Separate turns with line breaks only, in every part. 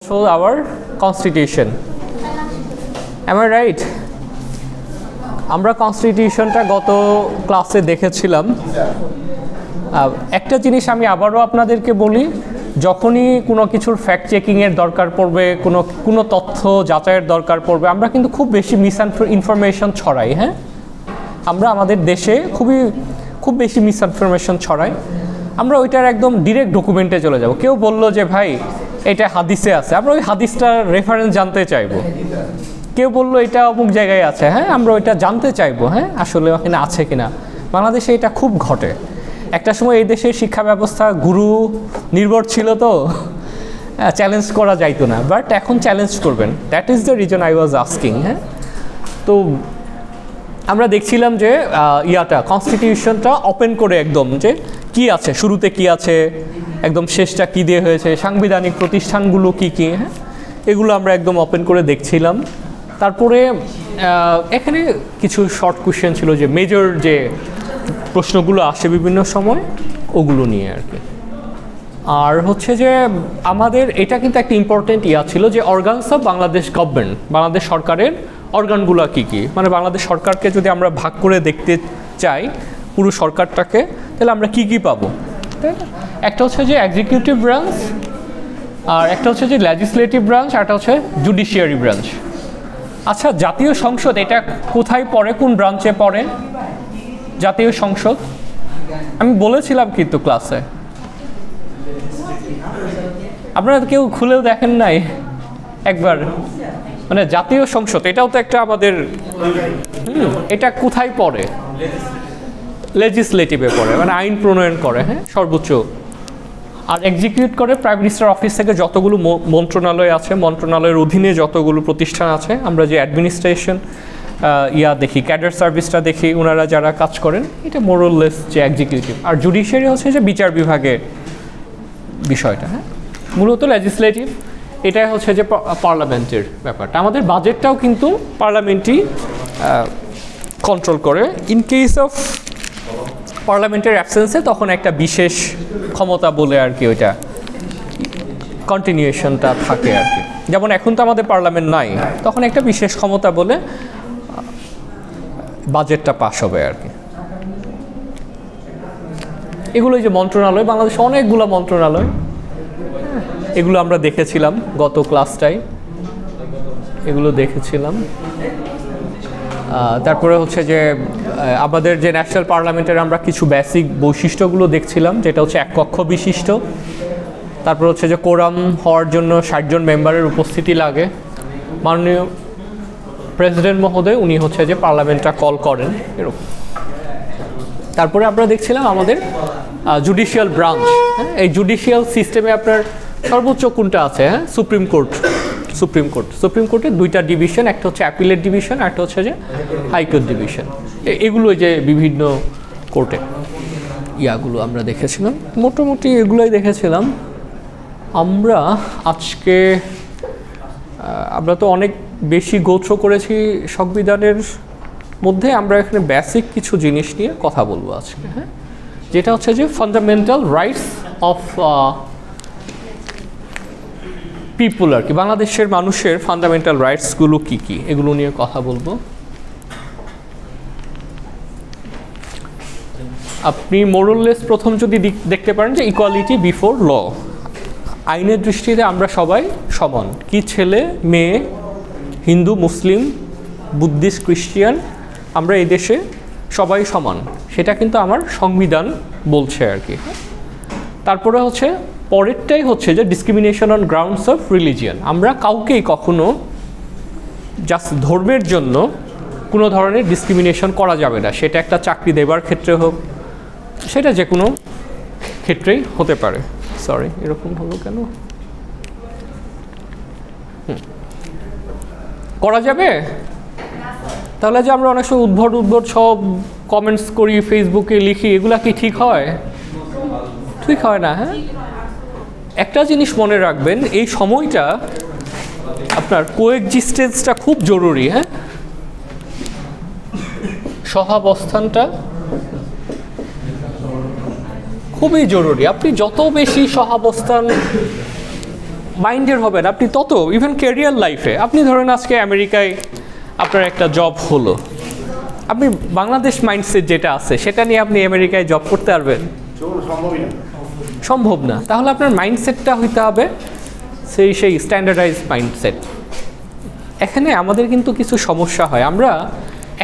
So our constitution. Am I right? আমরা কনস্টিটিউশনটা গত ক্লাসে দেখেছিলাম। একটা জিনিস আমি আবারও আপনাদেরকে বলি, যখনই কোনো কিছুর ফ্যাক্ট চেকিংয়ের দরকার পড়বে, কোনো তথ্য যাচাইয়ের দরকার পড়বে, আমরা কিন্তু খুব বেশি ইনফরমেশন ছড়াই। হ্যাঁ, আমরা আমাদের দেশে খুব বেশি মিসইনফরমেশন ছড়াই। আমরা ওইটার একদম ডিরেক্ট ডকুমেন্টে চলে যাব। কেউ বললো যে ভাই এটা হাদিসে আছে, আমরা ওই হাদিসটার রেফারেন্স জানতে চাইবো। কেউ বললো এটা অমুক জায়গায় আছে, হ্যাঁ আমরা ওইটা জানতে চাইবো, হ্যাঁ আসলে ওখানে আছে কিনা। বাংলাদেশে এটা খুব ঘটে। একটা সময় এই দেশের শিক্ষা ব্যবস্থা গুরু নির্ভর ছিল, তো চ্যালেঞ্জ করা যাইতো না, বাট এখন চ্যালেঞ্জ করবেন। That is the reason I was asking. হ্যাঁ, তো আমরা দেখছিলাম যে কনস্টিটিউশনটা ওপেন করে একদম যে কি আছে, শুরুতে কি আছে, একদম শেষটা কি দিয়ে হয়েছে, সাংবিধানিক প্রতিষ্ঠানগুলো কি কি, হ্যাঁ এগুলো আমরা একদম ওপেন করে দেখছিলাম। তারপরে এখানে কিছু শর্ট কোয়েশ্চেন ছিল, যে মেজর যে প্রশ্নগুলো আসে বিভিন্ন সময় ওগুলো নিয়ে আর কি। আর হচ্ছে যে আমাদের এটা কিন্তু একটা ইম্পর্টেন্ট ছিল যে organs of Bangladesh government, Bangladesh সরকারের অর্গানগুলো কী কী, মানে বাংলাদেশ সরকারকে যদি আমরা ভাগ করে দেখতে চাই পুরো সরকারটাকে, তাহলে আমরা কি কি পাবো। একটা হচ্ছে যে এক্সিকিউটিভ ব্রাঞ্চ, আর একটা হচ্ছে যে লেজিসলেটিভ ব্রাঞ্চ, আর একটা হচ্ছে জুডিশিয়ারি ব্রাঞ্চ। আচ্ছা, জাতীয় সংসদ এটা কোথায় পড়ে, কোন ব্রাঞ্চে পড়ে জাতীয় সংসদ? আমি বলেছিলাম কিন্তু ক্লাসে, আপনারা কেউ খুলেও দেখেন নাই একবার। মানে জাতীয় সংসদ এটাও তো একটা আমাদের, এটা কোথায় পড়ে? লেজিসলেটিভে পড়ে, মানে আইন প্রণয়ন করে, হ্যাঁ সর্বোচ্চ। আর এক্সিকিউট করে প্রাইম মিনিস্টার অফিস থেকে যতগুলো মন্ত্রণালয় আছে, মন্ত্রণালয়ের অধীনে যতগুলো প্রতিষ্ঠান আছে, আমরা যে অ্যাডমিনিস্ট্রেশন দেখি, ক্যাডার সার্ভিসটা দেখি, ওনারা যারা কাজ করেন, এটা মোরলেস যে এক্সিকিউটিভ। আর জুডিশিয়ারি হচ্ছে যে বিচার বিভাগের বিষয়টা। হ্যাঁ, মূলত লেজিসলেটিভ এটাই হচ্ছে যে পার্লামেন্টের ব্যাপারটা। আমাদের বাজেটটাও কিন্তু পার্লামেন্টই কন্ট্রোল করে। ইন কেস অফ পার্লামেন্টের অ্যাবসেন্সে তখন একটা বিশেষ ক্ষমতা বলে আর কি ওইটা কন্টিনিউশনটা থাকে আর কি। যেমন এখন তো আমাদের পার্লামেন্ট নাই, তখন একটা বিশেষ ক্ষমতা বলে বাজেটটা পাস হবে আর কি। এগুলো যে মন্ত্রণালয়, বাংলাদেশে অনেকগুলো মন্ত্রণালয়, এগুলো আমরা দেখেছিলাম গত ক্লাসটাই, এগুলো দেখেছিলাম। তারপরে হচ্ছে যে আমাদের যে ন্যাশনাল পার্লামেন্টের আমরা কিছু বেসিক বৈশিষ্ট্যগুলো দেখছিলাম, যেটা হচ্ছে এক কক্ষ বিশিষ্ট। তারপর হচ্ছে যে কোরাম হওয়ার জন্য 60 জন মেম্বারের উপস্থিতি লাগে। মাননীয় প্রেসিডেন্ট মহোদয় উনি হচ্ছে যে পার্লামেন্টটা কল করেন, এরকম। তারপরে আমরা দেখছিলাম আমাদের জুডিশিয়াল ব্রাঞ্চ। হ্যাঁ, এই জুডিশিয়াল সিস্টেমে আপনার সর্বোচ্চ কোনটা আছে? হ্যাঁ, সুপ্রিম কোর্টের দুইটা ডিভিশন, একটা হচ্ছে অ্যাপিলেট ডিভিশন, একটা হচ্ছে যে হাইকোর্ট ডিভিশন। এগুলো যে বিভিন্ন কোর্টে ইয়াগুলো আমরা দেখেছিলাম, মোটামুটি এগুলোই দেখেছিলাম আমরা। আজকে আমরা তো অনেক বেশি গোত্র করেছি সংবিধানের মধ্যে, আমরা এখানে বেসিক কিছু জিনিস নিয়ে কথা বলবো আজকে। হ্যাঁ, যেটা হচ্ছে যে ফান্ডামেন্টাল রাইটস অফ পিপুল আর কি, বাংলাদেশের মানুষের ফান্ডামেন্টাল রাইটসগুলো কী কী, এগুলো নিয়ে কথা বলবো। আপনি মোরলেস প্রথম যদি দেখতে পারেন যে ইকুয়ালিটি বিফোর ল, আইনের দৃষ্টিতে আমরা সবাই সমান। কি ছেলে মেয়ে, হিন্দু মুসলিম বুদ্ধিস্ট খ্রিস্টিয়ান, আমরা এই দেশে সবাই সমান, সেটা কিন্তু আমার সংবিধান বলছে আর কি। তারপরে হচ্ছে পরেরটাই হচ্ছে যে discrimination on grounds of religion. আমরা কাউকেই কখনো জাস্ট ধর্মের জন্য কোনো ধরনের ডিসক্রিমিনেশন করা যাবে না, সেটা একটা চাকরি দেবার ক্ষেত্রে হোক, সেটা যে কোনো ক্ষেত্রেই হতে পারে। সরি, এরকম হলো কেন? করা যাবে? তাহলে যে আমরা অনেক সময় উদ্ভট সব কমেন্টস করি, ফেসবুকে লিখি, এগুলা কি ঠিক হয়? ঠিক হয় না। হ্যাঁ, একটা জিনিস মনে রাখবেন, এই সময়টা আপনার কোএক্সিস্টেন্সটা খুব জরুরি। হ্যাঁ, সহাবস্থানটা খুবই জরুরি। আপনি যত বেশি সহাবস্থান মাইন্ডের হবেন আপনি তত ইভেন ক্যারিয়ার লাইফে আপনি ধরেন আজকে আমেরিকায় আপনার একটা জব হলো, আপনি বাংলাদেশ মাইন্ডসেট যেটা আছে সেটা নিয়ে আপনি আমেরিকায় জব করতে পারবেন? সম্ভব না। তাহলে আপনার মাইন্ডসেটটা হইতে হবে সেই স্ট্যান্ডার্ডাইজ মাইন্ডসেট। এখানে আমাদের কিন্তু কিছু সমস্যা হয়, আমরা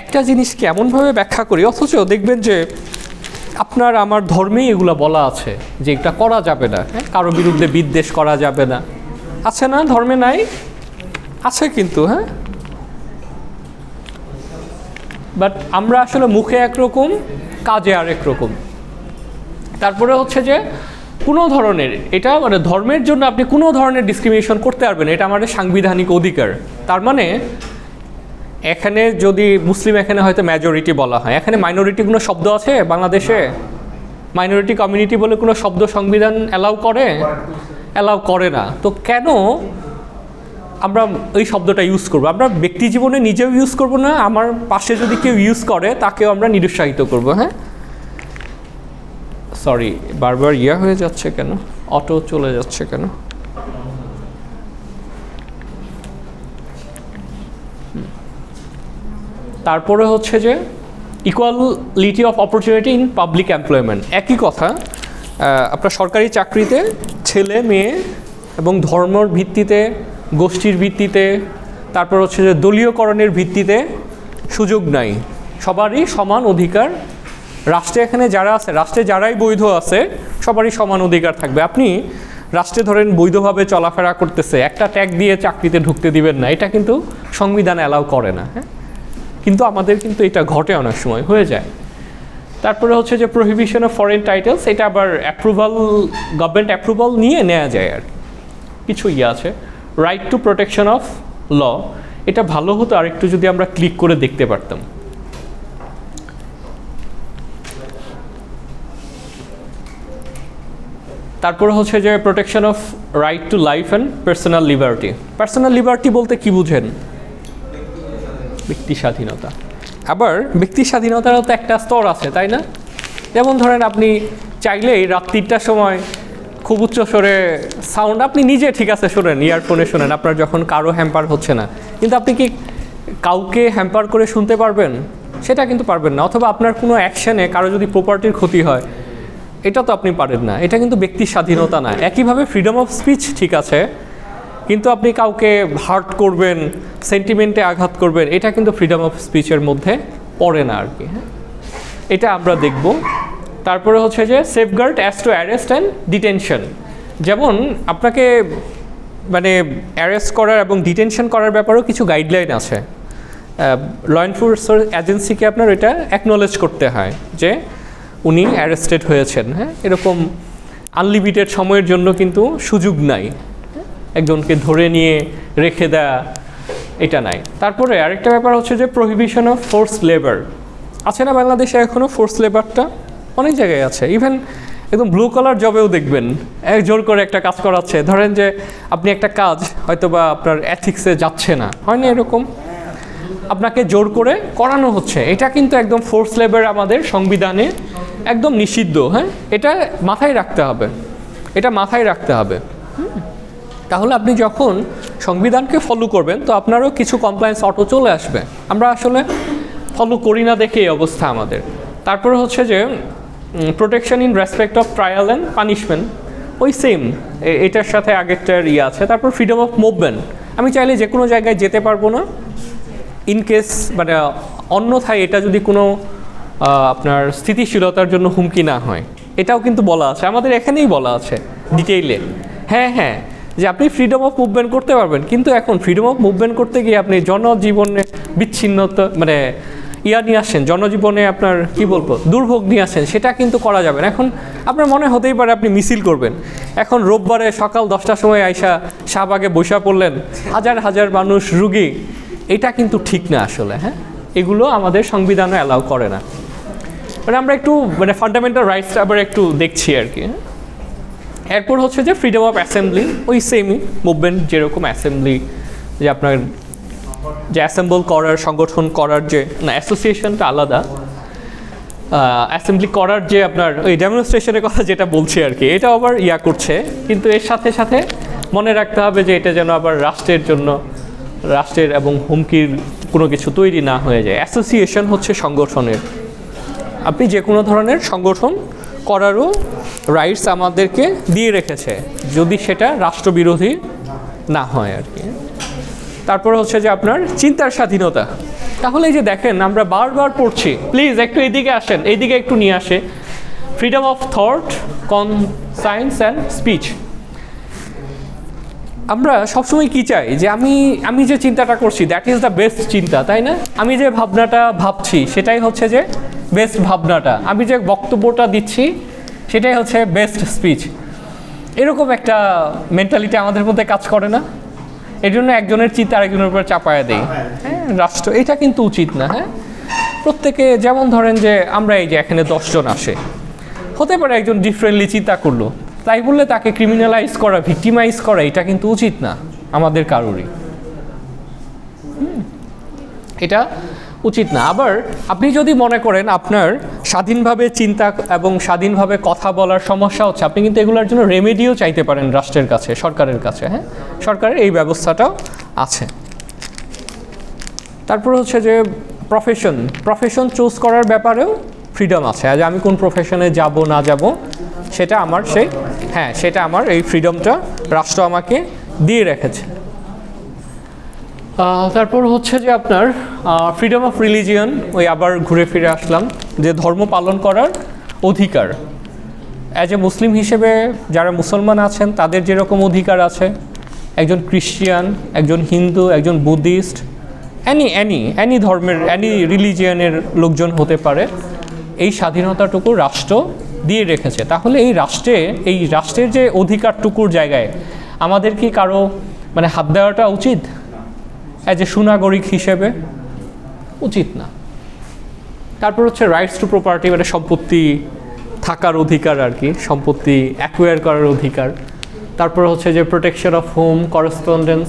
একটা জিনিসকে এমনভাবে ব্যাখ্যা করি অথচ দেখবেন যে আপনার আমার ধর্মেই এগুলো বলা আছে যে এটা করা যাবে না, হ্যাঁ, কারো বিরুদ্ধে বিদ্বেষ করা যাবে না, আছে না? ধর্মে নাই? আছে কিন্তু, হ্যাঁ। বাট আমরা আসলে মুখে একরকম কাজে আরেক রকম। তারপরে হচ্ছে যে কোনো ধরনের এটা মানে ধর্মের জন্য আপনি কোনো ধরনের ডিসক্রিমিনেশন করতে পারবেন, এটা আমাদের সাংবিধানিক অধিকার। তার মানে এখানে যদি মুসলিম এখানে হয়তো মেজরিটি বলা হয়, এখানে মাইনরিটি কোনো শব্দ আছে বাংলাদেশে? মাইনরিটি কমিউনিটি বলে কোনো শব্দ সংবিধান অ্যালাউ করে না। তো কেন আমরা এই শব্দটা ইউজ করবো? আমরা ব্যক্তি জীবনে নিজেও ইউজ করব না, আমার পাশে যদি কেউ ইউজ করে তাকেও আমরা নিরুৎসাহিত করব। হ্যাঁ, সরি বারবার হয়ে যাচ্ছে কেন, অটো চলে যাচ্ছে কেন? তারপরে হচ্ছে যে equality of opportunity in public employment. একই কথা, আপনার সরকারি চাকরিতে ছেলে মেয়ে এবং ধর্মর ভিত্তিতে, গোষ্ঠীর ভিত্তিতে, তারপর হচ্ছে যে দলীয়করণের ভিত্তিতে সুযোগ নাই, সবারই সমান অধিকার। রাষ্ট্রে এখানে যারা আছে, রাষ্ট্রে যারাই বৈধ আছে সবারই সমান অধিকার থাকবে। আপনি রাষ্ট্রে ধরেন বৈধভাবে চলাফেরা করতেছে, একটা ট্যাগ দিয়ে চাকরিতে ঢুকতে দিবেন না, এটা কিন্তু সংবিধান অ্যালাউ করে না। হ্যাঁ, কিন্তু আমাদের কিন্তু এটা ঘটে, অনেক সময় হয়ে যায়। তারপরে হচ্ছে যে প্রহিবিশন অফ ফরেন টাইটেলস, এটা আবার অ্যাপ্রুভাল, গভর্নমেন্ট অ্যাপ্রুভাল নিয়ে নেওয়া যায় আর কিছু আছে। Right two protection of law, এটা ভালো হতো আর একটু যদি আমরা ক্লিক করে দেখতে পারতাম। তারপরে হচ্ছে যে protection of right to life and personal liberty. Personal liberty বলতে কি বুঝেন? ব্যক্তি স্বাধীনতা। আবার ব্যক্তি স্বাধীনতারও তো একটা স্তর আছে, তাই না? যেমন ধরেন আপনি চাইলেই রাত 3টার সময় খুব উচ্চ স্বরে সাউন্ড আপনি নিজে ঠিক আছে শোনেন, ইয়ারফোনে শোনেন, আপনার যখন কারো হ্যাম্পার হচ্ছে না, কিন্তু আপনি কি কাউকে হ্যাম্পার করে শুনতে পারবেন? সেটা কিন্তু পারবেন না। অথবা আপনার কোনো অ্যাকশনে কারো যদি প্রপার্টির ক্ষতি হয়, এটা তো আপনি পারেন না, এটা কিন্তু ব্যক্তির স্বাধীনতা না। একইভাবে ফ্রিডম অফ স্পিচ ঠিক আছে, কিন্তু আপনি কাউকে হার্ট করবেন, সেন্টিমেন্টে আঘাত করবেন, এটা কিন্তু ফ্রিডম অফ স্পিচের মধ্যে পড়ে না আর কি। হ্যাঁ, এটা আমরা দেখব। তারপরে হচ্ছে যে safeguard as to arrest and detention. যেমন আপনাকে মানে অ্যারেস্ট করার এবং ডিটেনশন করার ব্যাপারেও কিছু গাইডলাইন আছে। ল এনফোর্সমেন্ট এজেন্সিকে আপনার এটা অ্যাকনোলেজ করতে হয় যে উনি অ্যারেস্টেড হয়েছেন। হ্যাঁ, এরকম আনলিমিটেড সময়ের জন্য কিন্তু সুযোগ নাই একজনকে ধরে নিয়ে রেখে দেয়া, এটা নাই। তারপরে আরেকটা ব্যাপার হচ্ছে যে প্রহিবিশন অফ ফোর্স লেবার। আছে না বাংলাদেশে এখনও ফোর্স লেবারটা? অনেক জায়গায় আছে। ইভেন একদম ব্লু কলার জবেও দেখবেন জোর করে একটা কাজ করাচ্ছে। ধরেন যে আপনি একটা কাজ হয়তো বা আপনার এথিক্সে যাচ্ছে না, হয় না এরকম, আপনাকে জোর করে করানো হচ্ছে, এটা কিন্তু একদম ফোর্স লেবার আমাদের সংবিধানে একদম নিষিদ্ধ। হ্যাঁ, এটা মাথায় রাখতে হবে, এটা মাথায় রাখতে হবে। তাহলে আপনি যখন সংবিধানকে ফলো করবেন তো আপনারও কিছু কমপ্লায়েন্স অটো চলে আসবে। আমরা আসলে ফলো করি না দেখে এই অবস্থা আমাদের। তারপরে হচ্ছে যে protection in respect of trial and punishment, ওই সেম এটার সাথে আগেরটার আছে। তারপর ফ্রিডম অফ মুভমেন্ট, আমি চাইলে যে কোনো জায়গায় যেতে পারবো না, ইনকেস মানে অন্যথায় এটা যদি কোনো আপনার স্থিতিশীলতার জন্য হুমকি না হয়, এটাও কিন্তু বলা আছে আমাদের এখানেই বলা আছে ডিটেইলে। হ্যাঁ, যে আপনি ফ্রিডম অফ মুভমেন্ট করতে পারবেন, কিন্তু এখন ফ্রিডম অফ মুভমেন্ট করতে গিয়ে আপনি জনজীবনে বিচ্ছিন্নতা মানে নিয়ে আসেন, জনজীবনে আপনার কি বলবো দুর্ভোগ নিয়ে আসেন, সেটা কিন্তু করা যাবে না। এখন আপনার মনে হতেই পারে আপনি মিছিল করবেন, এখন রোববারে সকাল 10টার সময় আইসা শাহবাগে বসা পড়লেন, হাজার হাজার মানুষ রুগী, এটা কিন্তু ঠিক না আসলে। হ্যাঁ, এগুলো আমাদের সংবিধানে অ্যালাউ করে না। মানে আমরা একটু মানে ফান্ডামেন্টাল রাইটসটা আবার একটু দেখছি আর কি। এরপর হচ্ছে যে ফ্রিডম অফ অ্যাসেম্বলি, ওই সেমই মুভমেন্ট যেরকম অ্যাসেম্বলি, যে আপনার যে অ্যাসেম্বল করার, সংগঠন করার যে না অ্যাসোসিয়েশনটা আলাদা, অ্যাসেম্বলি করার যে আপনার ওই ডেমনস্ট্রেশনের কথা যেটা বলছি আর কি, এটা আবার করছে, কিন্তু এর সাথে সাথে মনে রাখতে হবে যে এটা যেন আবার রাষ্ট্রের জন্য, রাষ্ট্রের এবং হুমকির কোনো কিছু তৈরি না হয়ে যায়। অ্যাসোসিয়েশন হচ্ছে সংগঠনের, আপনি যে কোনো ধরনের সংগঠন করারও রাইটস আমাদেরকে দিয়ে রেখেছে, যদি সেটা রাষ্ট্রবিরোধী না হয় আর কি। তারপর হচ্ছে যে আপনার চিন্তার স্বাধীনতা। তাহলে এই যে দেখেন আমরা বারবার পড়ছি, প্লিজ একটু এইদিকে আসেন, এইদিকে একটু নিয়ে আসে, freedom of thought, conscience and speech. আমরা সবসময় কি চাই যে আমি যে চিন্তাটা করছি দ্যাট ইজ দ্য বেস্ট চিন্তা, তাই না? আমি যে ভাবনাটা ভাবছি সেটাই হচ্ছে যে বেস্ট ভাবনাটা, আমি যে বক্তব্যটা দিচ্ছি সেটাই হচ্ছে বেস্ট স্পিচ। এরকম একটা মেন্টালিটি আমাদের মধ্যে কাজ করে না? এই জন্য একজনের চিন্তা আরেকজনের উপর চাপায়া দেয়। হ্যাঁ, রাষ্ট্র, এটা কিন্তু উচিত না। হ্যাঁ, প্রত্যেকে যেমন ধরেন যে আমরা এই যে এখানে 10 জন আসে, হতে পারে একজন ডিফারেন্টলি চিন্তা করলো, তাই বললে তাকে ক্রিমিনালাইজ করা, ভিক্টিমাইজ করা এটা কিন্তু উচিত না আমাদের কারোরই। এটা উচিত না। আবার আপনি যদি মনে করেন আপনার স্বাধীনভাবে চিন্তা এবং স্বাধীনভাবে কথা বলার সমস্যা হচ্ছে, আপনি কিন্তু এগুলোর জন্য রেমেডিও চাইতে পারেন রাষ্ট্রের কাছে, সরকারের কাছে। হ্যাঁ, সরকারের এই ব্যবস্থাটাও আছে। তারপর হচ্ছে যে প্রফেশন চুজ করার ব্যাপারেও ফ্রিডম আছে, আজ আমি কোন প্রফেশনে যাব না যাব সেটা আমার সেটা আমার এই ফ্রিডমটা রাষ্ট্র আমাকে দিয়ে রেখেছে। তারপর হচ্ছে যে আপনার ফ্রিডম অফ রিলিজিয়ন, ওই আবার ঘুরে ফিরে আসলাম যে ধর্ম পালন করার অধিকার। অ্যাজ এ মুসলিম হিসেবে যারা মুসলমান আছেন তাদের যেরকম অধিকার আছে, একজন খ্রিস্টিয়ান, একজন হিন্দু, একজন বুদ্ধিস্ট, অ্যানি ধর্মের, অ্যানি রিলিজিয়নের লোকজন হতে পারে, এই স্বাধীনতাটুকু রাষ্ট্র দিয়ে রেখেছে। তাহলে এই রাষ্ট্রের যে অধিকারটুকুর জায়গায় আমাদের কি কারো মানে হাত দেওয়াটা উচিত অ্যাজ এ সুনাগরিক হিসেবে? উচিত না। তারপর হচ্ছে রাইটস টু প্রপার্টি, মানে সম্পত্তি থাকার অধিকার আর কি, সম্পত্তি অ্যাকুয়ার করার অধিকার। তারপর হচ্ছে যে প্রোটেকশন অফ হোম করেসপন্ডেন্স।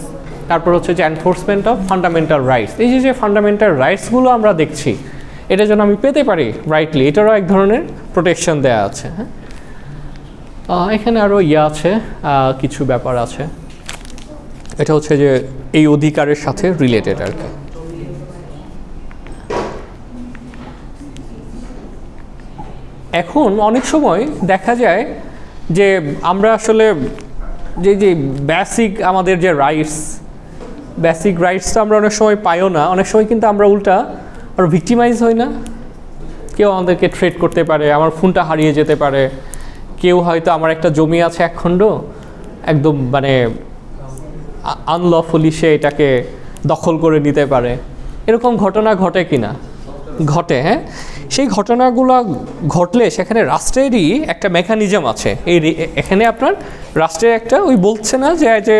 তারপর হচ্ছে যে এনফোর্সমেন্ট অফ ফান্ডামেন্টাল রাইটস। এই যে ফান্ডামেন্টাল রাইটসগুলো আমরা দেখছি, এটা যেন আমি পেতে পারি রাইটলি, এটারও এক ধরনের প্রোটেকশন দেওয়া আছে। হ্যাঁ, এখানে আরও আছে, কিছু ব্যাপার আছে, এটা হচ্ছে যে এই অধিকারের সাথে রিলেটেড আর কি। এখন অনেক সময় দেখা যায় যে আমরা আসলে যে বেসিক আমাদের যে বেসিক রাইটসটা আমরা অনেক সময় পাইও না। অনেক সময় কিন্তু আমরা উল্টা আর ভিক্টিমাইজ হই না? কেউ আমাদেরকে থ্রেট করতে পারে, আমার ফোনটা হারিয়ে যেতে পারে, কেউ হয়তো আমার একটা জমি আছে 1 খণ্ড, একদম মানে আনলফুলি সে এটাকে দখল করে নিতে পারে। এরকম ঘটনা ঘটে কি না? ঘটে। হ্যাঁ, সেই ঘটনাগুলো ঘটলে সেখানে রাষ্ট্রেরই একটা মেকানিজম আছে। এখানে আপনার রাষ্ট্রের একটা ওই বলছে না যে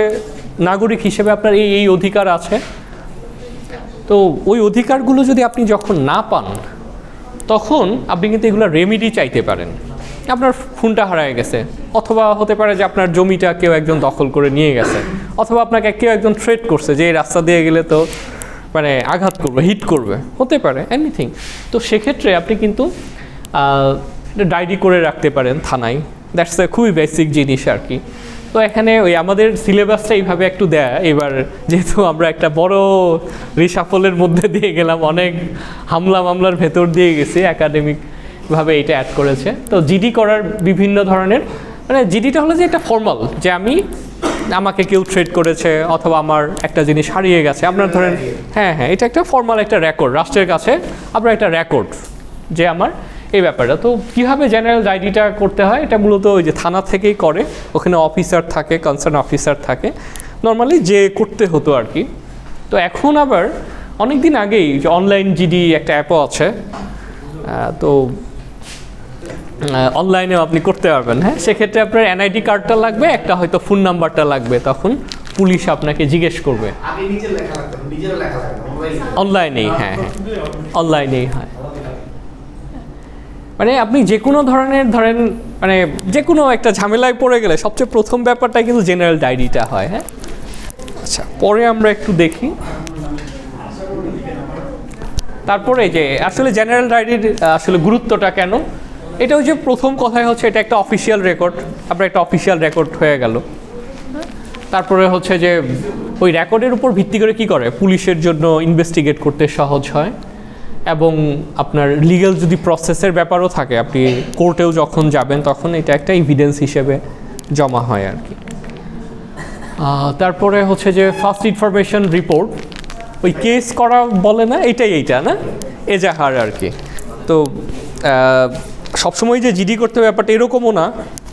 নাগরিক হিসেবে আপনার এই অধিকার আছে। তো ওই অধিকারগুলো যদি আপনি যখন না পান, তখন আপনি কিন্তু এগুলো রেমেডি চাইতে পারেন। আপনার ফোনটা হারিয়ে গেছে, অথবা হতে পারে যে আপনার জমিটা কেউ একজন দখল করে নিয়ে গেছে, অথবা আপনাকে কেউ একজন থ্রেট করছে যে এই রাস্তা দিয়ে গেলে তো মানে আঘাত করবে, হিট করবে, হতে পারে এনিথিং। তো সেক্ষেত্রে আপনি কিন্তু ডায়েরি করে রাখতে পারেন থানায়। দ্যাটস এ খুবই বেসিক জিনিস আর কি। তো এখানে ওই আমাদের সিলেবাসটা এইভাবে একটু দেয়। এবার যেহেতু আমরা একটা বড় রিসাফলের মধ্যে দিয়ে গেলাম, অনেক মামলার ভেতর দিয়ে গেছি, একাডেমিকভাবে এটা অ্যাড করেছে। তো জিডি করার বিভিন্ন ধরনের, মানে জিডিটা হলো যে একটা ফর্মাল, যে আমাকে কেউ থ্রেট করেছে অথবা আমার একটা জিনিস হারিয়ে গেছে, আপনার ধরেন হ্যাঁ এটা একটা ফর্মাল একটা রেকর্ড রাষ্ট্রের কাছে, আপনার একটা রেকর্ড যে আমার এই ব্যাপারটা। তো কীভাবে জেনারেল ডায়েরিটা করতে হয়, এটা মূলত ওই যে থানা থেকেই করে, ওখানে অফিসার থাকে, কনসার্ন অফিসার থাকে, নর্মালি যে করতে হতো আর কি। তো এখন আবার অনেক দিন আগেই যে অনলাইন জিডি একটা অ্যাপও আছে, তো অনলাইনেও আপনি করতে পারবেন। হ্যাঁ, সেক্ষেত্রে আপনার এনআইডি কার্ডটা লাগবে, একটা হয়তো ফোন নাম্বারটা লাগবে, তখন পুলিশ আপনাকে জিজ্ঞেস করবে। অনলাইনেই, হ্যাঁ অনলাইনেই হয়। মানে আপনি যে কোনো ধরনের ধরেন মানে যে কোনো একটা ঝামেলায় পড়ে গেলে সবচেয়ে প্রথম ব্যাপারটা কিন্তু জেনারেল ডায়েরিটা হয়। হ্যাঁ, আচ্ছা, পরে আমরা একটু দেখি। তারপরে যে আসলে জেনারেল ডায়েরির আসলে গুরুত্বটা কেন, এটা যে প্রথম কথাই হচ্ছে এটা একটা অফিসিয়াল রেকর্ড, আপনার একটা অফিসিয়াল রেকর্ড হয়ে গেল। তারপরে হচ্ছে যে ওই রেকর্ডের উপর ভিত্তি করে কি করে, পুলিশের জন্য ইনভেস্টিগেট করতে সহজ হয়, এবং আপনার লিগ্যাল যদি প্রসেসের ব্যাপারও থাকে, আপনি কোর্টেও যখন যাবেন তখন এটা একটা এভিডেন্স হিসেবে জমা হয় আর কি। তারপরে হচ্ছে যে ফার্স্ট ইনফরমেশন রিপোর্ট, ওই কেস করা বলে না, এইটা না এজাহার আর কি। তো সবসময় যে জিডি করতে ব্যাপারটা এরকমও না,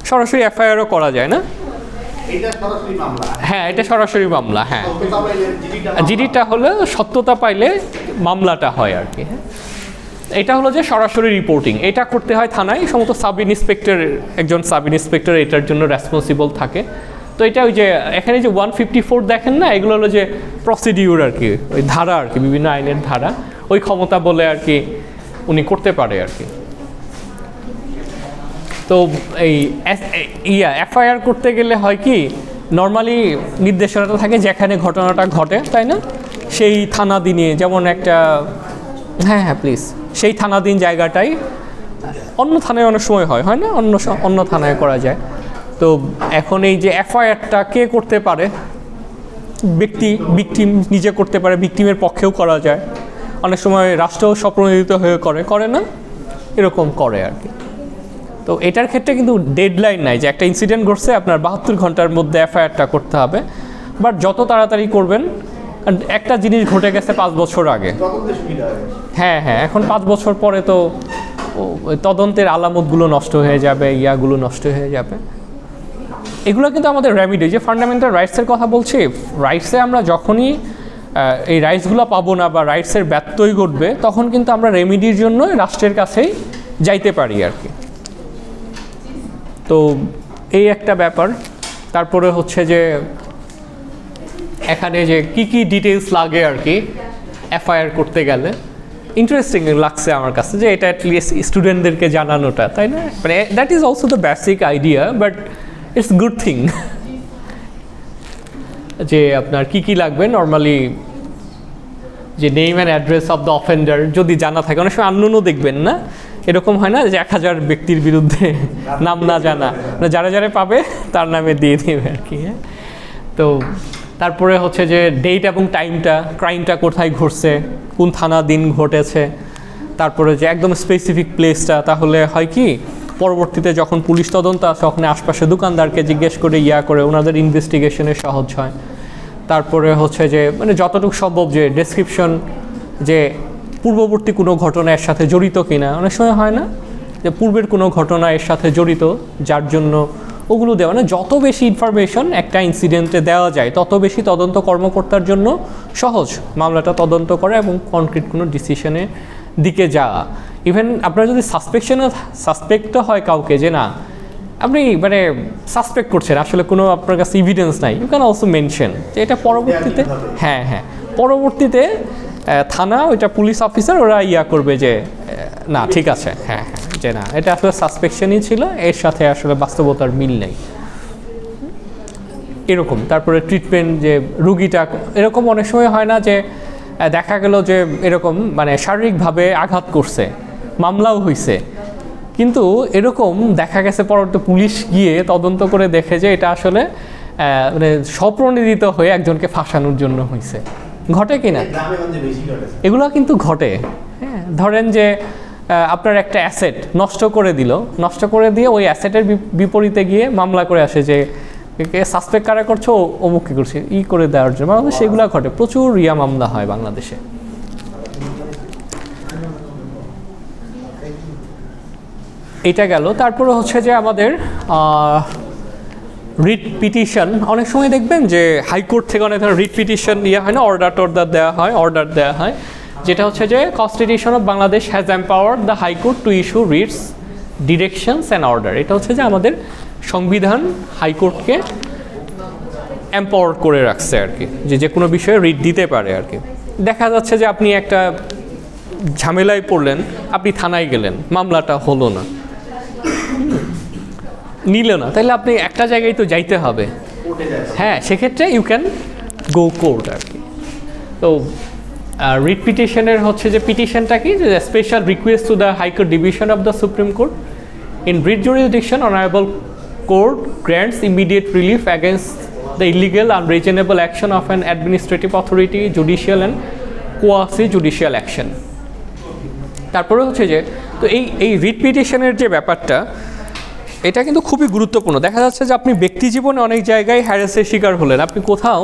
সরাসরি এফআইআরও করা যায় না। হ্যাঁ, এটা সরাসরি মামলা। হ্যাঁ, জিডিটা হলে সত্যতা পাইলে মামলাটা হয় আর কি। হ্যাঁ, এটা হলো যে সরাসরি রিপোর্টিং, এটা করতে হয় থানায়, সমস্ত সাব ইন্সপেক্টর, একজন সাব ইন্সপেক্টর এটার জন্য রেসপন্সিবল থাকে। তো এটা ওই যে এখানে যে 154 দেখেন না, এগুলো হলো যে প্রসিডিউর আর কি, ওই ধারা আর কি, বিভিন্ন আইনের ধারা, ওই ক্ষমতা বলে আর কি উনি করতে পারে আর কি। তো এই এফআইআর করতে গেলে হয় কি, নর্মালি নির্দেশনাটা থাকে যেখানে ঘটনাটা ঘটে, তাই না, সেই থানাদিনে, যেমন একটা, হ্যাঁ প্লিজ, সেই থানাদিন জায়গাটাই অন্য থানায় অনেক সময় হয় না, অন্য থানায় করা যায়। তো এখন এই যে এফআইআরটা কে করতে পারে, ভিকটিম নিজে করতে পারে, ভিকটিমের পক্ষেও করা যায়, অনেক সময় রাষ্ট্রও স্বপ্রণোদিত হয়ে করে না, এরকম করে আর কি। তো এটার ক্ষেত্রে কিন্তু ডেডলাইন নাই যে একটা ইনসিডেন্ট ঘটছে আপনার 72 ঘন্টার মধ্যে এফআইআরটা করতে হবে, বাট যত তাড়াতাড়ি করবেন, কারণ একটা জিনিস ঘটে গেছে 5 বছর আগে। হ্যাঁ, এখন 5 বছর পরে তো তদন্তের আলামতগুলো নষ্ট হয়ে যাবে, ইয়াগুলো নষ্ট হয়ে যাবে। এগুলো কিন্তু আমাদের রেমিডি, যে ফান্ডামেন্টাল রাইটসের কথা বলছি, রাইটসে আমরা যখনই এই রাইটসগুলো পাবো না বা রাইটসের ব্যত্যয় ঘটবে, তখন কিন্তু আমরা রেমিডির জন্য রাষ্ট্রের কাছেই যাইতে পারি আর কি। তো এই একটা ব্যাপার। তারপরে হচ্ছে যে এখানে যে কি ডিটেলস লাগে আর কি এফআইআর করতে গেলে, ইন্টারেস্টিং লাগছে আমার কাছে যে এটা অ্যাটলিস্ট স্টুডেন্টদেরকে জানানোটা, তাই না, মানে that is also the basic idea, but it's good thing যে আপনার কি লাগবে। নর্মালি যে name and address of the offender যদি জানা থাকে, অনেক সময় আননোনও দেখবেন না, এরকম হয় না যে 1000 ব্যক্তির বিরুদ্ধে নাম না জানা, যারা পাবে তার নামে দিয়ে দেবে আর কি। হ্যাঁ, তো তারপরে হচ্ছে যে ডেট এবং টাইমটা, ক্রাইমটা কোথায় ঘটছে, কোন থানা দিন ঘটেছে, তারপরে যে একদম স্পেসিফিক প্লেসটা, তাহলে হয় কি পরবর্তীতে যখন পুলিশ তদন্ত আসে ওখানে আশপাশে দোকানদারকে জিজ্ঞেস করে করে ওনাদের ইনভেস্টিগেশনে সহজ হয়। তারপরে হচ্ছে যে মানে যতটুকু সম্ভব যে ডেসক্রিপশন, যে পূর্ববর্তী কোনো ঘটনা এর সাথে জড়িত কিনা, অনেক সময় হয় না যে পূর্বের কোনো ঘটনা এর সাথে জড়িত, যার জন্য ওগুলো দেওয়া, না যত বেশি ইনফরমেশন একটা ইনসিডেন্টে দেওয়া যায় তত বেশি তদন্ত কর্মকর্তার জন্য সহজ মামলাটা তদন্ত করা এবং কনক্রিট কোনো ডিসিশনের দিকে যাওয়া। ইভেন আপনার যদি সাসপেক্টও হয় কাউকে যে না আপনি মানে সাসপেক্ট করছেন, আসলে কোনো আপনার কাছে এভিডেন্স নাই, ইউ ক্যান অলসো মেনশন যে এটা পরবর্তীতে, হ্যাঁ পরবর্তীতে থানা ওইটা পুলিশ অফিসার ওরা করবে যে না ঠিক আছে, হ্যাঁ যে না এটা আসলে সাসপেকশনই ছিল, এর সাথে আসলে বাস্তবতার মিল নেই, এরকম। তারপরে ট্রিটমেন্ট, যে রুগীটা এরকম অনেক সময় হয় না যে দেখা গেল যে এরকম মানে শারীরিকভাবে আঘাত করছে, মামলাও হয়েছে, কিন্তু এরকম দেখা গেছে পরবর্তী পুলিশ গিয়ে তদন্ত করে দেখে যে এটা আসলে মানে স্বপ্রণোদিত হয়ে একজনকে ফাঁসানোর জন্য হয়েছে। ঘটে কিনা? এগুলো কিন্তু ঘটে। হ্যাঁ, ধরেন যে আপনার একটা অ্যাসেট নষ্ট করে দিয়ে ওই অ্যাসেটের বিপরীতে গিয়ে মামলা করে আসে যে সাসপেক্ট কারা করছো, অমুক কি করছে করে দেওয়ার জন্য, বাংলাদেশে সেগুলো ঘটে, প্রচুর মামলা হয় বাংলাদেশে। এটা গেল। তারপরে হচ্ছে যে আমাদের রিট পিটিশন, অনেক সময় দেখবেন যে হাইকোর্ট থেকে অনেক ধরনের রিট পিটিশন হয় না, অর্ডার দেওয়া হয়, যেটা হচ্ছে যে constitution of Bangladesh has empowered the high court to issue Ritz, directions and order. এটা হচ্ছে যে আমাদের সংবিধান হাইকোর্টকে এম্পাওয়ার করে রাখছে আর কি, যে কোনো বিষয়ে রিট দিতে পারে আর কি। দেখা যাচ্ছে যে আপনি একটা ঝামেলায় পড়লেন, আপনি থানায় গেলেন, মামলাটা হলো না, নিল না, তাহলে আপনি একটা জায়গায় তো যাইতে হবে, হ্যাঁ, সেক্ষেত্রে ইউ ক্যান গো কোর্ট আর কি। তো রিট পিটিশনের হচ্ছে যে পিটিশনটা কি, যে special request to the high court division of the supreme court in writ jurisdiction honourable court grants immediate relief against the illegal unreasonable action of an administrative authority, judicial and quasi judicial action. তারপরে হচ্ছে যে তো এই writ পিটিশনের যে ব্যাপারটা, এটা কিন্তু খুবই গুরুত্বপূর্ণ। দেখা যাচ্ছে যে আপনি ব্যক্তি জীবনে অনেক জায়গায় হ্যারাসের শিকার হলেন, আপনি কোথাও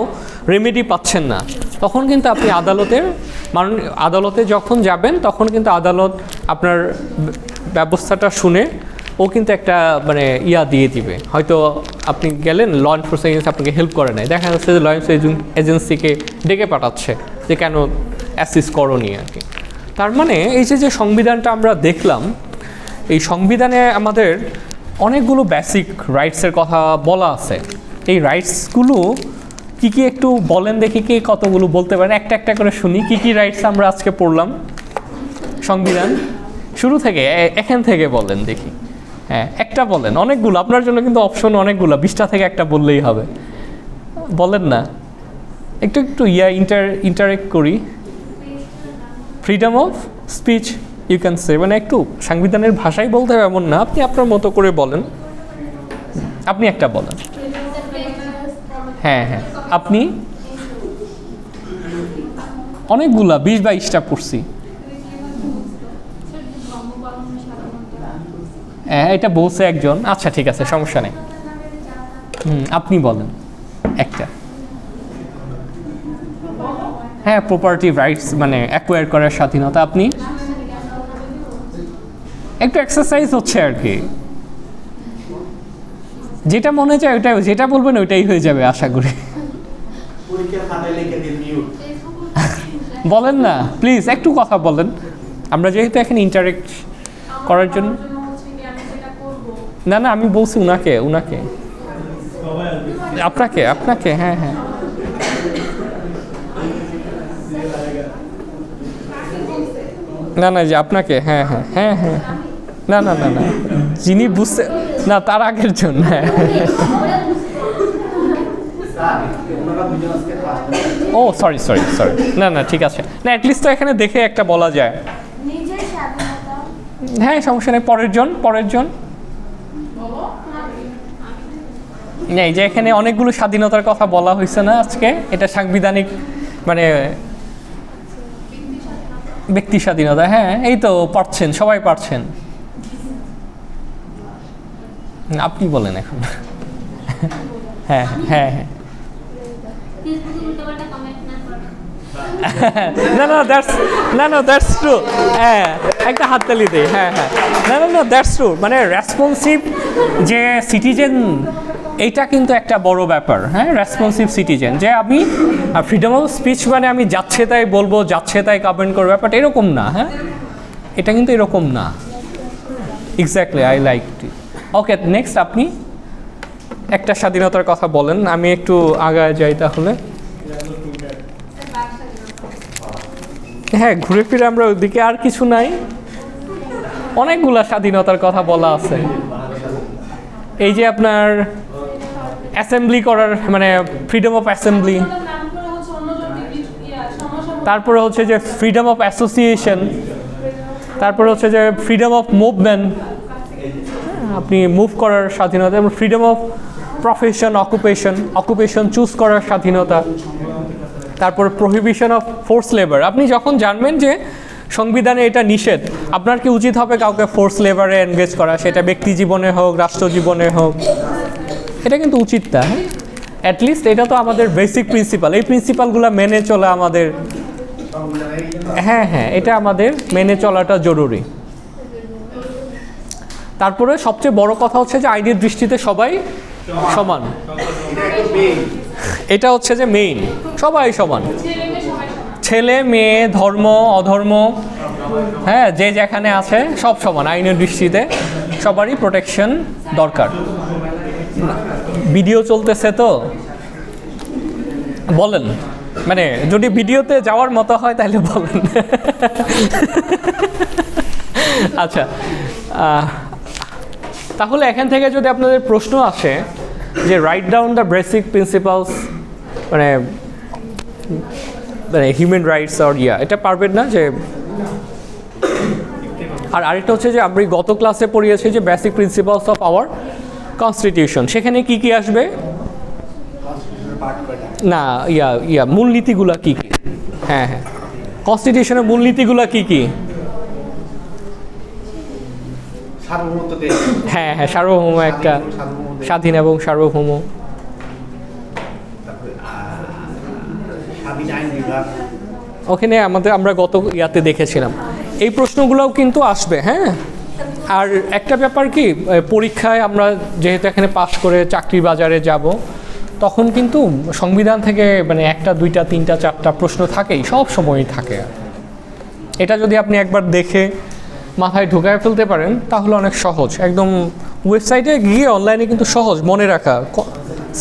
রেমেডি পাচ্ছেন না, তখন কিন্তু আপনি আদালতে যখন যাবেন তখন কিন্তু আদালত আপনার ব্যবস্থাটা শুনে ও কিন্তু একটা মানে দিয়ে দিবে। হয়তো আপনি গেলেন, ল এনফোর্সমেন্ট এজেন্সি আপনাকে হেল্প করে নাই, দেখা যাচ্ছে যে ল এনফোর্সমেন্ট এজেন্সিকে ডেকে পাঠাচ্ছে যে কেন অ্যাসিস্ট করনি আর কি। তার মানে এই যে সংবিধানটা আমরা দেখলাম, এই সংবিধানে আমাদের অনেকগুলো বেসিক রাইটসের কথা বলা আছে। এই রাইটসগুলো কী কী একটু বলেন দেখি, কে কতগুলো বলতে পারেন, একটা একটা করে শুনি। কী কী রাইটস আমরা আজকে পড়লাম সংবিধান শুরু থেকে, এখান থেকে বলেন দেখি। হ্যাঁ, একটা বলেন, অনেকগুলো আপনার জন্য কিন্তু অপশন অনেকগুলো, 20টা থেকে একটা বললেই হবে। বলেন না, একটু একটু ইন্টারেক্ট করি। Freedom of speech you can say, মানে একটু সংবিধানের ভাষায় বলতে হবে এমন না, আপনি আপনার মতো করে বলেন। আপনি একটা বলেন। হ্যাঁ হ্যাঁ, আপনি অনেকগুলা 20-22টা পড়ছি। হ্যাঁ, এটা বলছে একজন, আচ্ছা ঠিক আছে, সমস্যা নেই। আপনি বলেন একটা। হ্যাঁ, প্রপার্টি রাইটস মানে অ্যাকোয়ার করার স্বাধীনতা। আপনি একটু এক্সারসাইজ হচ্ছে আর কি, যেটা মনে চায় ওইটাই, যেটা বলবেন ওইটাই হয়ে যাবে আশা করি। বলেন না প্লিজ, একটু কথা বলেন, আমরা যেহেতু এখন ইন্টারেক্ট করার জন্য। না আমি বলছি উনাকে আপনাকে হ্যাঁ হ্যাঁ না যে আপনাকে, হ্যাঁ হ্যাঁ হ্যাঁ হ্যাঁ না যিনি বুঝতে না তার আগের জন্য। ও সরি না ঠিক আছে, না অ্যাটলিস্ট তো এখানে দেখে একটা বলা যায়। হ্যাঁ সমস্যা নেই, পরের জন নেই, যে এখানে অনেকগুলো স্বাধীনতার কথা বলা হয়েছে না আজকে, এটা সাংবিধানিক মানে ব্যক্তি স্বাধীনতা। হ্যাঁ এই তো পারছেন, সবাই পারছেন। আপনি বলেন এখন। হ্যাঁ হ্যাঁ হ্যাঁ না দ্যাটস ট্রু। হ্যাঁ একটা হাততালি দেই। হ্যাঁ না দ্যাটস ট্রু, মানে রেসপন্সিভ যে সিটিজেন, এইটা কিন্তু একটা বড় ব্যাপার। হ্যাঁ, রেসপন্সিভ সিটিজেন, যে আমি ফ্রিডম অফ স্পিচ মানে আমি যাচ্ছে তাই বলবো, যাচ্ছে তাই কমেন্ট করবো, ব্যাপারটা এরকম না। হ্যাঁ, এটা কিন্তু এরকম না। Exactly, I like it. Okay, next আপনি একটা স্বাধীনতার কথা বলেন, আমি একটু আগায় যাই তাহলে। হ্যাঁ, ঘুরে ফিরে আমরা ওইদিকে, আর কিছু নাই, অনেকগুলা স্বাধীনতার কথা বলা আছে। এই যে আপনার অ্যাসেম্বলি করার মানে ফ্রিডম অফ অ্যাসেম্বলি, তারপরে হচ্ছে যে ফ্রিডম অফ অ্যাসোসিয়েশন, তারপরে হচ্ছে যে ফ্রিডম অফ মুভমেন্ট, আপনি মুভ করার স্বাধীনতা, এবং freedom of profession, occupation choose করার স্বাধীনতা, তারপর প্রহিবিশন অফ ফোর্স লেবার। আপনি যখন জানবেন যে সংবিধানে এটা নিষেধ, আপনার কি উচিত হবে কাউকে ফোর্স লেবারে এনগেজ করা, সেটা ব্যক্তি জীবনে হোক, রাষ্ট্র জীবনে হোক, এটা কিন্তু উচিত না। হ্যাঁ, অ্যাটলিস্ট এটা তো আমাদের বেসিক প্রিন্সিপাল, এই প্রিন্সিপালগুলো মেনে চলা আমাদের, হ্যাঁ এটা আমাদের মেনে চলাটা জরুরি। তারপরে সবচেয়ে বড় কথা হচ্ছে যে আইনের দৃষ্টিতে সবাই সমান, এটা হচ্ছে যে মেইন, সবাই সমান, ছেলে মেয়ে, ধর্ম অধর্ম, হ্যাঁ যে যেখানে আছে সব সমান আইনের দৃষ্টিতে, সবারই প্রোটেকশন দরকার। ভিডিও চলতেছে তো বলেন, মানে যদি ভিডিওতে যাওয়ার মতো হয় তাহলে বলেন। আচ্ছা, তাহলে এখান থেকে যদি আপনাদের প্রশ্ন আসে যে write down the basic principles মানে হিউম্যান রাইটস অর এটা পারবেন না। যে আর আরেকটা হচ্ছে যে আমি গত ক্লাসে পড়িয়েছি যে basic principles of our constitution, সেখানে কি কি আসবে? না মূলনীতিগুলা কি কি? হ্যাঁ হ্যাঁ, কনস্টিটিউশনের মূলনীতিগুলা কি কি? হ্যাঁ হ্যাঁ, সার্বভৌম একটা, স্বাধীন এবং সার্বভৌম, ওখানে আমরা গত ইয়াতে দেখেছিলাম। এই প্রশ্নগুলোও কিন্তু আসবে। হ্যাঁ, আর একটা ব্যাপার কি, পরীক্ষায় আমরা যেহেতু এখানে পাশ করে চাকরির বাজারে যাব, তখন কিন্তু সংবিধান থেকে মানে একটা দুইটা তিনটা চারটা প্রশ্ন থাকেই, সব সময়ই থাকে। এটা যদি আপনি একবার দেখে মাথায় ঢুকায় ফেলতে পারেন তাহলে অনেক সহজ, একদম ওয়েবসাইটে গিয়ে অনলাইনে কিন্তু সহজ মনে রাখা,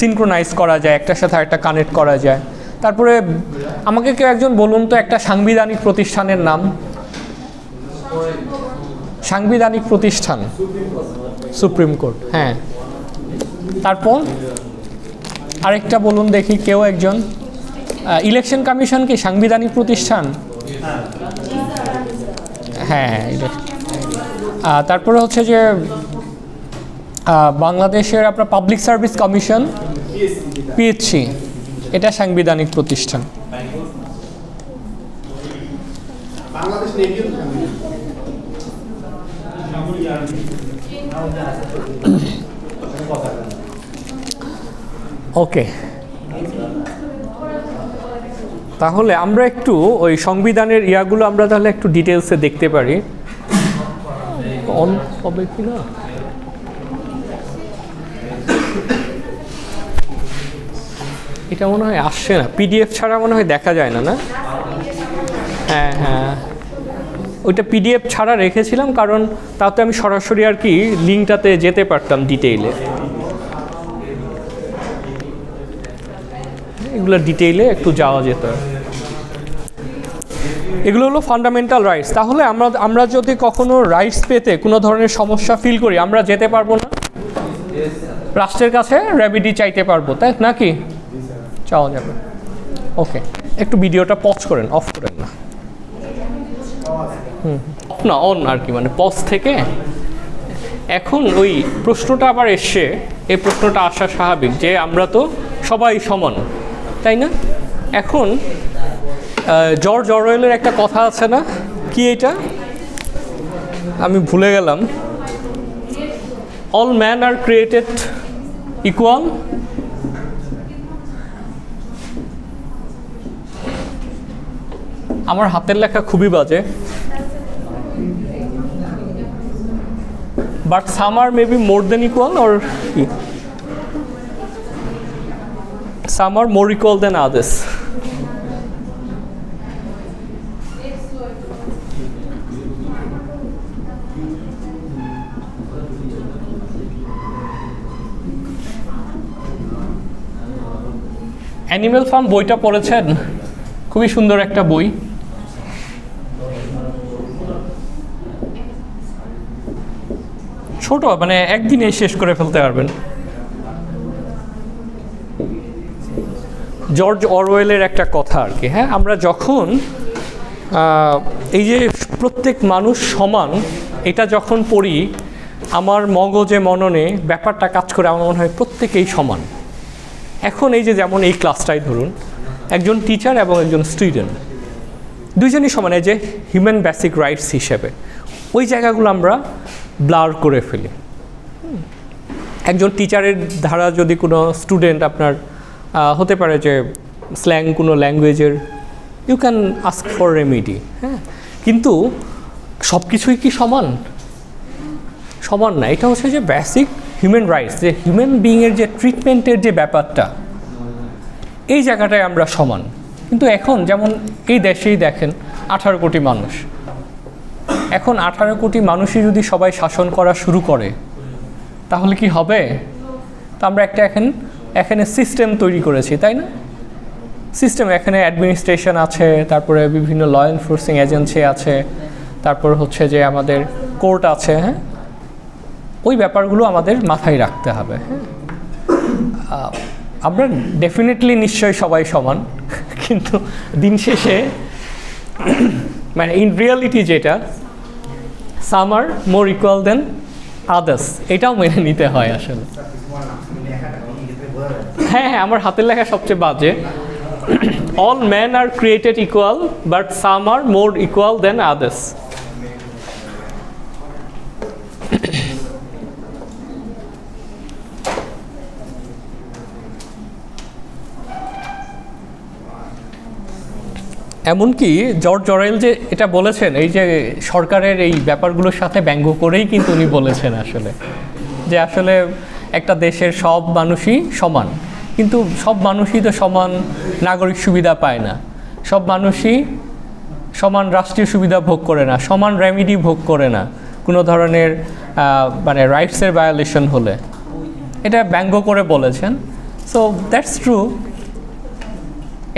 সিনক্রোনাইজ করা যায়, একটার সাথে আরেকটা কানেক্ট করা যায়। তারপরে আমাকে কেউ একজন বলুন তো একটা সাংবিধানিক প্রতিষ্ঠানের নাম। সাংবিধানিক প্রতিষ্ঠান সুপ্রিম কোর্ট। হ্যাঁ, তারপর আরেকটা বলুন দেখি কেউ একজন। ইলেকশন কমিশন কি সাংবিধানিক প্রতিষ্ঠান? হ্যাঁ, তারপরে হচ্ছে যে বাংলাদেশের আপনার পাবলিক সার্ভিস কমিশন, পিএসসি, এটা সাংবিধানিক প্রতিষ্ঠান। ওকে, তাহলে আমরা একটু ওই সংবিধানের ইয়াগুলো আমরা তাহলে একটু ডিটেলসে দেখতে পারি। অন হবে কি না? এটা মনে হয় আসছে না, পিডিএফ ছাড়া মনে হয় দেখা যায় না। না, হ্যাঁ হ্যাঁ, ওইটা পিডিএফ ছাড়া রেখেছিলাম কারণ তাতে আমি সরাসরি আর কি লিঙ্কটাতে যেতে পারতাম ডিটেইলে। এগুলো ডিটেইলে একটু যাওয়া যেত। এগুলো হলো ফান্ডামেন্টাল রাইটস। তাহলে আমরা যদি কখনো রাইটস পেতে কোনো ধরনের সমস্যা ফিল করি, আমরা যেতে পারবো না রাষ্ট্রের কাছে, রেমেডি চাইতে পারবো, তাই নাকি? চাওয়া যাবে। ওকে, একটু ভিডিওটা পজ করেন, অফ করেন না। না, অন আর কি, মানে পজ থেকে। এখন ওই প্রশ্নটা আবার এসছে, এই প্রশ্নটা আসা স্বাভাবিক যে আমরা তো সবাই সমান, তাই না? এখন জর্জ অরওয়েলের একটা কথা আছে না, কি এটা আমি ভুলে গেলাম, অল ম্যান আর ক্রিয়েটেড ইকুয়াল। আমার হাতের লেখা খুবই বাজে, but some R maybe more than equal, or some R more equal then others. Animal farm বইটা পড়েছেন? খুবই সুন্দর একটা বই। ছোট, মানে একদিনে শেষ করে ফেলতে পারবেন। জর্জ অরওয়েলের একটা কথা আর কি। হ্যাঁ, আমরা যখন এই যে প্রত্যেক মানুষ সমান এটা যখন পড়ি, আমার মগজে মননে ব্যাপারটা কাজ করে, আমার মনে হয় প্রত্যেকেই সমান। এখন এই যে যেমন এই ক্লাসটাই ধরুন, একজন টিচার এবং একজন স্টুডেন্ট দুইজনই সমান, এই যে হিউম্যান বেসিক রাইটস হিসেবে ওই জায়গাগুলো আমরা ব্লার করে ফেলি। একজন টিচারের ধারা যদি কোনো স্টুডেন্ট আপনার হতে পারে যে স্ল্যাং কোনো ল্যাঙ্গুয়েজের, you can ask for remedy. হ্যাঁ, কিন্তু সব কিছুই কি সমান? সমান না। এটা হচ্ছে যে বেসিক হিউম্যান রাইটস, যে হিউম্যান বিইংয়ের যে ট্রিটমেন্টের যে ব্যাপারটা, এই জায়গাটায় আমরা সমান। কিন্তু এখন যেমন এই দেশেই দেখেন 18 কোটি মানুষ, এখন 18 কোটি মানুষই যদি সবাই শাসন করা শুরু করে তাহলে কি হবে? তো আমরা একটা এখানে সিস্টেম তৈরি করেছি, তাই না? সিস্টেম, এখানে অ্যাডমিনিস্ট্রেশন আছে, তারপরে বিভিন্ন ল এনফোর্সিং এজেন্সি আছে, তারপর হচ্ছে যে আমাদের কোর্ট আছে। হ্যাঁ, ওই ব্যাপারগুলো আমাদের মাথায় রাখতে হবে। হ্যাঁ, আমরা ডেফিনেটলি নিশ্চয়ই সবাই সমান, কিন্তু দিন শেষে মানে ইন রিয়ালিটি যেটা, সাম আর মোর ইকুয়াল দেন আদার্স, এটাও মেনে নিতে হয় আসলে। হ্যাঁ হ্যাঁ, আমার হাতের লেখা সবচেয়ে বাজে। All men are created equal, but some are more equal than others. এমনকি জর্জ অরেল যে এটা বলেছেন, এই যে সরকারের এই ব্যাপারগুলোর সাথে ব্যঙ্গ করেই কিন্তু উনি বলেছেন আসলে, যে আসলে একটা দেশের সব মানুষই সমান, কিন্তু সব মানুষই তো সমান নাগরিক সুবিধা পায় না, সব মানুষই সমান রাষ্ট্রীয় সুবিধা ভোগ করে না, সমান রেমিডি ভোগ করে না কোনো ধরনের মানে রাইটসের ভায়োলেশন হলে। এটা ব্যঙ্গ করে বলেছেন। So that's true.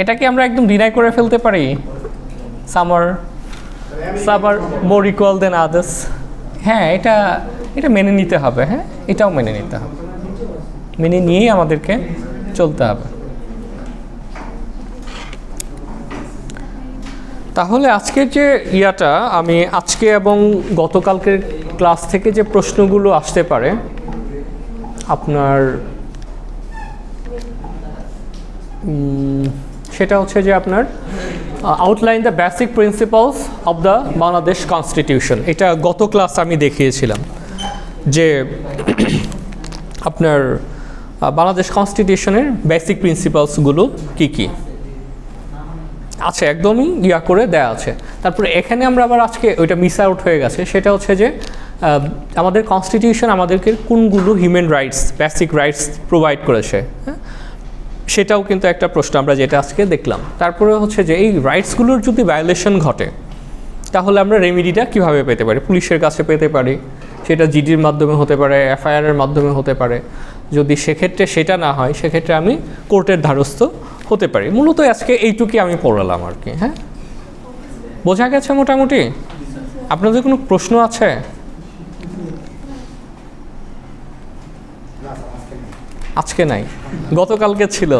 এটাকে আমরা একদম ডিনাই করে ফেলতে পারি, সাম আর মোর ইকুয়াল দেন আদার্স। হ্যাঁ, এটা মেনে নিতে হবে। হ্যাঁ, এটাও মেনে নিতে হবে, মেনে নিয়েই আমাদেরকে চলতে হবে। তাহলে আজকের যে ইয়াটা, আমি আজকে এবং গতকালকের ক্লাস থেকে যে প্রশ্নগুলো আসতে পারে আপনার, সেটা হচ্ছে যে আপনার outline the basic principles of the Bangladesh constitution. এটা গত ক্লাস আমি দেখিয়েছিলাম যে আপনার বাংলাদেশ কনস্টিটিউশনের বেসিক প্রিন্সিপালসগুলো কী কী আছে, একদমই ইয়া করে দেয়া আছে। তারপরে এখানে আমরা আবার আজকে ওইটা মিস আউট হয়ে গেছে, সেটা হচ্ছে যে আমাদের কনস্টিটিউশন আমাদেরকে কোনগুলো human rights, basic rights provide করেছে, হ্যাঁ, সেটাও কিন্তু একটা প্রশ্ন আমরা যেটা আজকে দেখলাম। তারপরে হচ্ছে যে এই রাইটসগুলোর যদি ভায়োলেশন ঘটে তাহলে আমরা রেমিডিটা কীভাবে পেতে পারি, পুলিশের কাছে পেতে পারি, সেটা জিডির মাধ্যমে হতে পারে, এফআইআরের মাধ্যমে হতে পারে। যদি সেক্ষেত্রে সেটা না হয়, সেক্ষেত্রে আমি কোর্টের দ্বারস্থ হতে পারি। মূলত আজকে এইটুকুই আমি পড়ালাম আর কি। হ্যাঁ, বোঝা গেছে মোটামুটি? আপনাদের কোনো প্রশ্ন আছে? আজকে নাই, গতকালকে ছিল।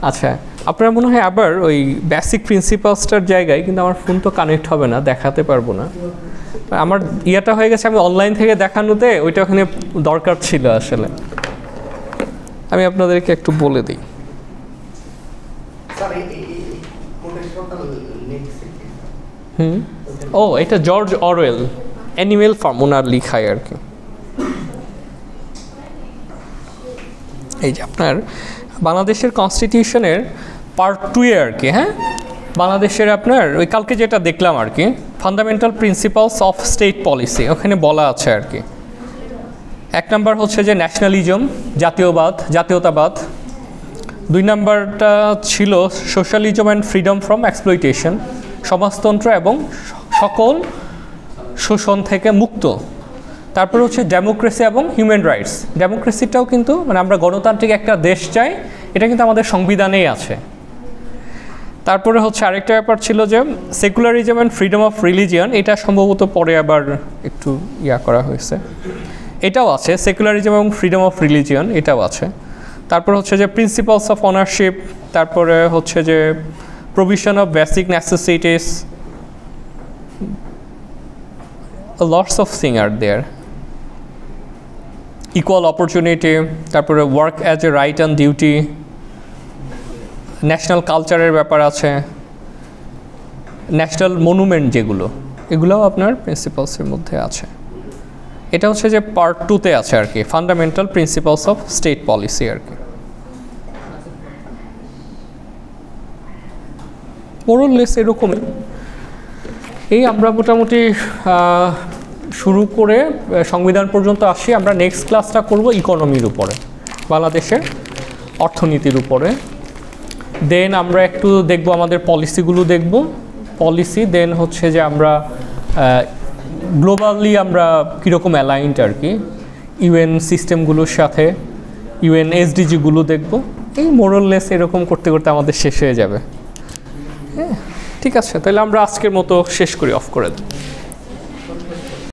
আচ্ছা, আপনার মনে হয় আবার ওই বেসিক প্রিন্সিপালসটার জায়গায়, কিন্তু আমার ফোন তো কানেক্ট হবে না, দেখাতে পারবো না। আমার ইয়াটা হয়ে গেছে, আমি অনলাইন থেকে দেখানোতে ওইটা ওখানে দরকার ছিল আসলে। আমি আপনাদেরকে একটু বলে দিই। ও, এটা জর্জ অরওয়েল, অ্যানিমেল ফার্ম, ওনার লিখায় আর কি। এই যে আপনার বাংলাদেশের কনস্টিটিউশনের পার্ট 2 আর কি। হ্যাঁ, বাংলাদেশের আপনার ওই কালকে যেটা দেখলাম আর কি, fundamental principles of state policy, ওখানে বলা আছে আর কি। 1 নম্বর হচ্ছে যে ন্যাশনালিজম, জাতীয়তাবাদ। 2 নম্বরটা ছিল socialism and freedom from exploitation, সমাজতন্ত্র এবং সকল শোষণ থেকে মুক্ত। তারপরে হচ্ছে ডেমোক্রেসি এবং হিউম্যান রাইটস। ডেমোক্রেসিটাও কিন্তু মানে আমরা গণতান্ত্রিক একটা দেশ চাই, এটা কিন্তু আমাদের সংবিধানেই আছে। তারপরে হচ্ছে আরেকটা ব্যাপার ছিল যে secularism and freedom of religion, এটা সম্ভবত পরে আবার একটু ইয়া করা হয়েছে, এটাও আছে, সেকুলারিজম এবং ফ্রিডম অফ রিলিজিয়ন এটাও আছে। তারপর হচ্ছে যে প্রিন্সিপালস অফ অনারশিপ, তারপরে হচ্ছে যে provision of basic necessities, lots of things are there, equal opportunity, তারপরে work as a right and duty, national কালচারের ব্যাপার আছে, ন্যাশনাল মনুমেন্ট যেগুলো, এগুলোও আপনার প্রিন্সিপালসের মধ্যে আছে। এটা হচ্ছে যে পার্ট 2-তে আছে আর কি, fundamental principles of state policy আর কি। মোরলেস এরকমই। এই আমরা মোটামুটি শুরু করে সংবিধান পর্যন্ত আসি। আমরা নেক্সট ক্লাসটা করব ইকোনমির উপরে, বাংলাদেশের অর্থনীতির উপরে। দেন আমরা একটু দেখব আমাদের পলিসিগুলো দেখব, পলিসি। দেন হচ্ছে যে আমরা গ্লোবালি আমরা কীরকম অ্যালাইন্ড আর কি, ইউএন সিস্টেমগুলোর সাথে, ইউএন এসডিজিগুলো দেখব। এই মোরলেস এরকম করতে করতে আমাদের শেষ হয়ে যাবে। হ্যাঁ, ঠিক আছে, তাহলে আমরা আজকের মতো শেষ করি, অফ করে দিই।